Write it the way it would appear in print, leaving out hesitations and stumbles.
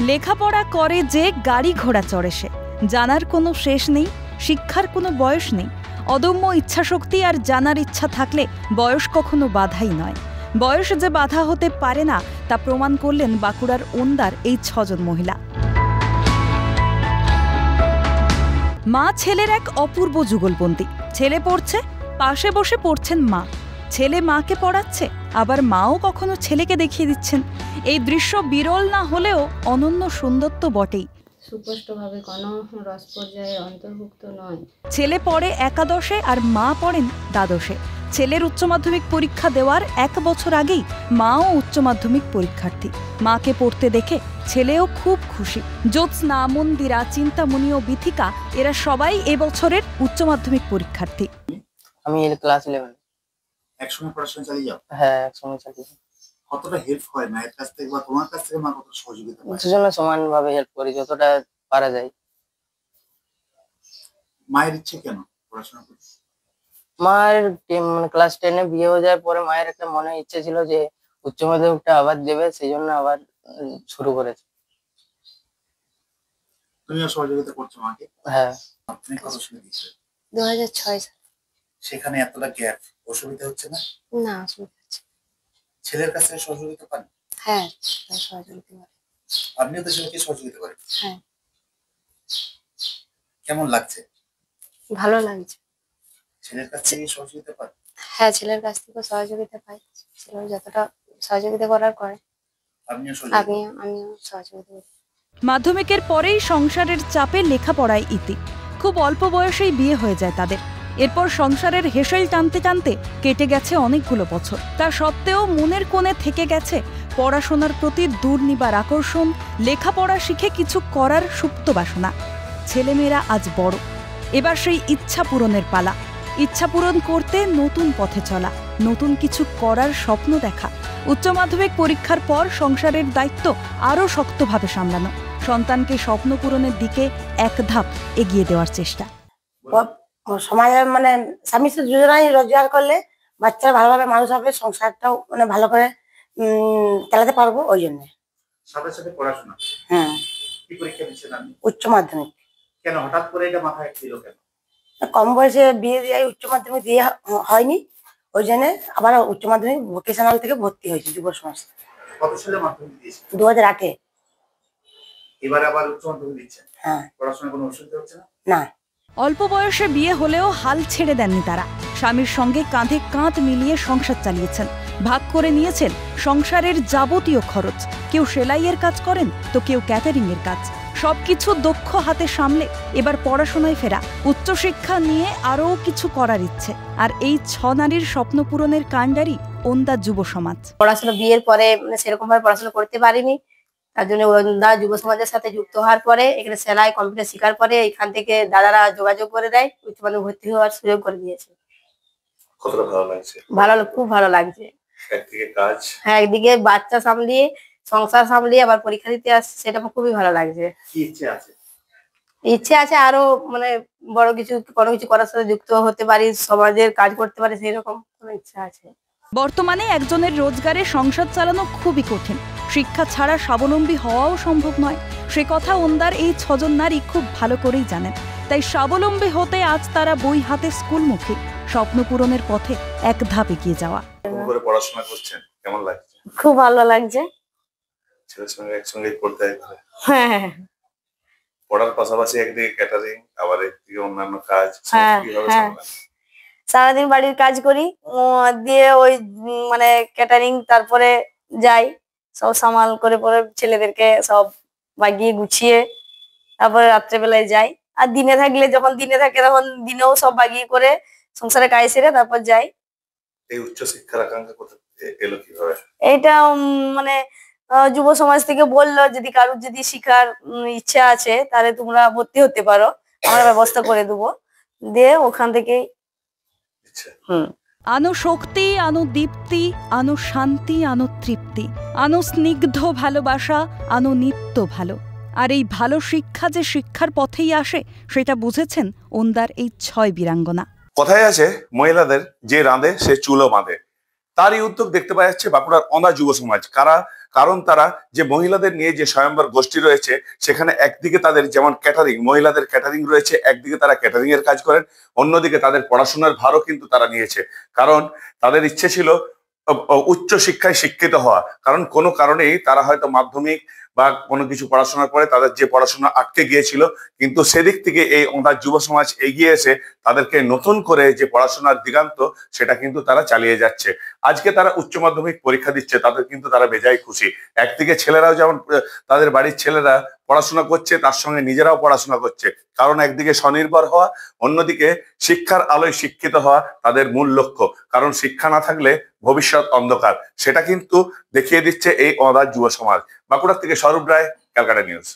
লেখাপড়া করে যে গাড়ি ঘোড়া চড়ে সে, জানার কোনো শেষ নেই, শিক্ষার কোনো বয়স নেই। অদম্য ইচ্ছাশক্তি আর জানার ইচ্ছা থাকলে বয়স কখনো বাধাই নয়। বয়স যে বাধা হতে পারে না তা প্রমাণ করলেন বাঁকুড়ার ওন্দার এই 6 জন মহিলা। মা ছেলের এক অপূর্ব যুগলবন্দী। ছেলে পড়ছে, পাশে বসে পড়ছেন মা। ছেলে মাকে পড়াচ্ছে, আবার মাও কখনো ছেলেকে দেখিয়ে দিচ্ছেন। এই দৃশ্য বিরল না হলেও অনন্য সুন্দর তো বটেই। সুস্পষ্টভাবে কোনো রস পর্যায়ে অন্তর্ভুক্ত নয়। ছেলে পড়ে একাদশে আর মা পড়েন দ্বাদশে। ছেলের উচ্চ মাধ্যমিক পরীক্ষা দেওয়ার 1 বছর আগেই মাও উচ্চ মাধ্যমিক পরীক্ষার্থী। মাকে পড়তে দেখে ছেলেও খুব খুশি। জ্যোৎস্না, মন্দিরা, চিন্তামণি ও বিথিকা এরা সবাই এবছরের উচ্চ মাধ্যমিক পরীক্ষার্থী। আমি ক্লাস 11। একসঙ্গে পড়াশোনা চালিয়ে যাও? হ্যাঁ, একসঙ্গে চালিয়ে। কতটা হেল্প হয় মায়ের কাছ থেকে বা তোমার কাছ থেকে? মা কতটা সহযোগিতা পায়? দুজনে সমানভাবে হেল্প করি যতটা পারা যায়। মায়ের ইচ্ছে কেন পড়াশোনা করতে? মায়ের ক্লাস 10 এ বিয়ে হয়ে যাওয়ার পরে মায়ের একটা মনে ইচ্ছে ছিল যে উচ্চ মাধ্যমিকটা আবার দেবে, সেই জন্য আবার শুরু করেছে। তুমিও সহযোগিতা করছো মাকে? হ্যাঁ। আপনি কত সালে দিয়েছেন? 2006 সালে। সেখানে এতটা গ্যাপ, অসুবিধা হচ্ছে না? না, অসুবিধা হচ্ছে। ছেলের কাছে সহযোগিতা পান? হ্যাঁ, সহযোগিতা করে। আপনিও তো ছেলেকে সহযোগিতা করেন? হ্যাঁ। কেমন লাগছে? ভালো লাগছে। ছেলের কাছ থেকে সহযোগিতা পান? হ্যাঁ, ছেলের কাছ থেকে সহযোগিতা পাই। ছেলে যতটা সহযোগিতা করার করে আমিও সহযোগিতা করি। মাধ্যমিকের পরেই সংসারের চাপে লেখাপড়ায় ইতি। খুব অল্প বয়সেই বিয়ে হয়ে যায় তাদের। এরপর সংসারের হেসেল টানতে টানতে কেটে গেছে অনেকগুলো বছর। তা সত্ত্বেও মনের কোণে থেকে গেছে পড়াশোনার প্রতি দুর্নিবার আকর্ষণ, লেখাপড়া শিখে কিছু করার সুপ্ত বাসনা। ছেলেমেয়েরা আজ বড়, এবার সেই ইচ্ছা পূরণের পালা। ইচ্ছা পূরণ করতে নতুন পথে চলা, নতুন কিছু করার স্বপ্ন দেখা। উচ্চ মাধ্যমিক পরীক্ষার পর সংসারের দায়িত্ব আরও শক্তভাবে সামলানো, সন্তানকে স্বপ্ন পূরণের দিকে এক ধাপ এগিয়ে দেওয়ার চেষ্টা। সমাজে স্বামী স্ত্রী দুজনেই রোজগার করলে বাচ্চারা ভালোভাবে মানুষ হবে, সংসারটাও ভালো করে চালাতে পারবো। ওই জন্য সাথে সাথে পড়াশোনা। হ্যাঁ। কি পরীক্ষা দিচ্ছেন আপনি? উচ্চ মাধ্যমিক। কেন হঠাৎ করে এটা মাথায় ছিল কেন? কম বয়সে বিয়ে দিয়ে উচ্চ মাধ্যমিক দিয়ে হয়নি, ওই জন্য আবার উচ্চ মাধ্যমিক ভোকেশনাল থেকে ভর্তি হয়েছে যুব সমাজ। কত সালে মাধ্যমিক দিয়েছেন? 2008-এ। এবার আবার উচ্চ মাধ্যমিক দিচ্ছেন? হ্যাঁ। পড়াশোনার কোনো অসুবিধা হচ্ছে না? না। অল্প বয়সে বিয়ে হলেও হাল ছেড়ে দেননি তারা। স্বামীর সঙ্গে কাঁধে কাঁধ মিলিয়ে সংসার চালিয়েছেন। ভাগ করে নিয়েছেন সংসারের যাবতীয় খরচ। কেউ সেলাইয়ের কাজ করেন, তো কেউ ক্যাটারিং এর কাজ। সবকিছু দক্ষ হাতে সামলে এবার পড়াশোনায় ফেরা, উচ্চশিক্ষা নিয়ে আরও কিছু করার ইচ্ছে। আর এই 6 নারীর স্বপ্ন পূরণের কাণ্ডারি ওন্দা যুব সমাজ। পড়াশোনা বিয়ের পরে সেরকম ভাবে পড়াশোনা করতে পারিনি, তার জন্য ওন্দা যুব সমাজের সাথে যুক্ত হওয়ার পরে এখানে সেলাই কম্পিউটার শেখার পরে এখান থেকে দাদারা যোগাযোগ করে দেয়, উচ্চ মাধ্যমিক ভর্তি হওয়ার সুযোগ করে দিয়েছে। কতটা ভালো লাগছে? খুব ভালো লাগছে। একদিকে কাজ, হ্যাঁ, একদিকে বাচ্চা সামলিয়ে সংসার সামলিয়ে আবার পরীক্ষা দিতে আসছে, সেটা খুবই ভালো লাগছে। কি ইচ্ছে আছে? ইচ্ছে আছে আরো বড় কিছু কোনো কিছু করার সাথে যুক্ত হতে পারি, সমাজের কাজ করতে পারি, সেই রকম কোনো ইচ্ছা আছে। বর্তমানে একজনের রোজগারে সংসার চালানো খুবই কঠিন। শিক্ষা ছাড়া স্বাবলম্বী হওয়াও সম্ভব নয়। সে কথা ওন্দার এই 6 জন নারী খুব ভালো করেই জানেন। তাই স্বাবলম্বী হতে আজ তারা বই হাতে স্কুলমুখী, স্বপ্ন পূরণের পথে এক ধাপ এগিয়ে যাওয়া। করে পড়াশোনা করছেন, কেমন লাগছে? খুব ভালো লাগছে। ছেলের সঙ্গে একসঙ্গে পড়তে হয়? হ্যাঁ। পড়ার পাশাপাশি একদিকে ক্যাটারিং, আবার একদিকে অন্যান্য কাজ, কিভাবে সামলান? সারাদিন বাড়ির কাজ করি, দিয়ে ওই ক্যাটারিং, তারপরে যাই সব সামাল করে, পরে ছেলেদেরকে সব বাগিয়ে গুছিয়ে তারপরে রাত্রেবেলায় যাই। আর দিনে থাকলে, যখন দিনে থাকে তখন দিনেও সব বাগিয়ে করে সংসারে কাজ সেরে তারপর যাই। এই উচ্চশিক্ষার আকাঙ্ক্ষা কোথা থেকে এলো, কিভাবে? এইটা যুব সমাজ থেকে বললো, যদি কারোর যদি শিখার ইচ্ছা আছে তাহলে তোমরা ভর্তি হতে পারো, আমরা ব্যবস্থা করে দেবো। দিয়ে ওখান থেকেই আনো শক্তি, আনো দীপ্তি, আনো শান্তি, আনো তৃপ্তি, আনো স্নিগ্ধ ভালোবাসা, আনো নিত্য ভালো। আর এই ভালো শিক্ষা যে শিক্ষার পথেই আসে, সেটা বুঝেছেন ওন্দার এই 6 বীরাঙ্গনা। কথায় আছে, মহিলাদের যে রাঁধে সে চুলো বাঁধে। তারই উদ্যোগ দেখতে পাওয়া যাচ্ছে বাঁকুড়ার অন্ধা যুব সমাজ। কারণ তারা যে মহিলাদের নিয়ে যে স্বয়ম্বর গোষ্ঠী রয়েছে, সেখানে একদিকে তাদের যেমন ক্যাটারিং, মহিলাদের ক্যাটারিং রয়েছে, একদিকে তারা ক্যাটারিং এর কাজ করেন, অন্যদিকে তাদের পড়াশোনার ভারও কিন্তু তারা নিয়েছে। কারণ তাদের ইচ্ছে ছিল উচ্চ শিক্ষায় শিক্ষিত হওয়া। কারণ কোনো কারণেই তারা হয়তো মাধ্যমিক বা কোনো কিছু পড়াশোনার পরে তাদের যে পড়াশোনা আটকে গিয়েছিল, কিন্তু সেদিক থেকে এই অন্ধা যুব সমাজ এগিয়ে এসে তাদেরকে নতুন করে যে পড়াশোনার দিগান্ত, সেটা কিন্তু তারা চালিয়ে যাচ্ছে। আজকে তারা উচ্চ মাধ্যমিক পরীক্ষা দিচ্ছে, তাদের কিন্তু তারা বেজায় খুশি। একদিকে ছেলেরাও যেমন তাদের বাড়ির ছেলেরা পড়াশোনা করছে, তার সঙ্গে নিজেরাও পড়াশোনা করছে। কারণ একদিকে স্বনির্ভর হওয়া, অন্যদিকে শিক্ষার আলোয় শিক্ষিত হওয়া তাদের মূল লক্ষ্য। কারণ শিক্ষা না থাকলে ভবিষ্যৎ অন্ধকার, সেটা কিন্তু দেখিয়ে দিচ্ছে এই অন্ধা যুব সমাজ। বাঁকুড়া থেকে স্বরূপ রায়, ক্যালকাটা নিউজ।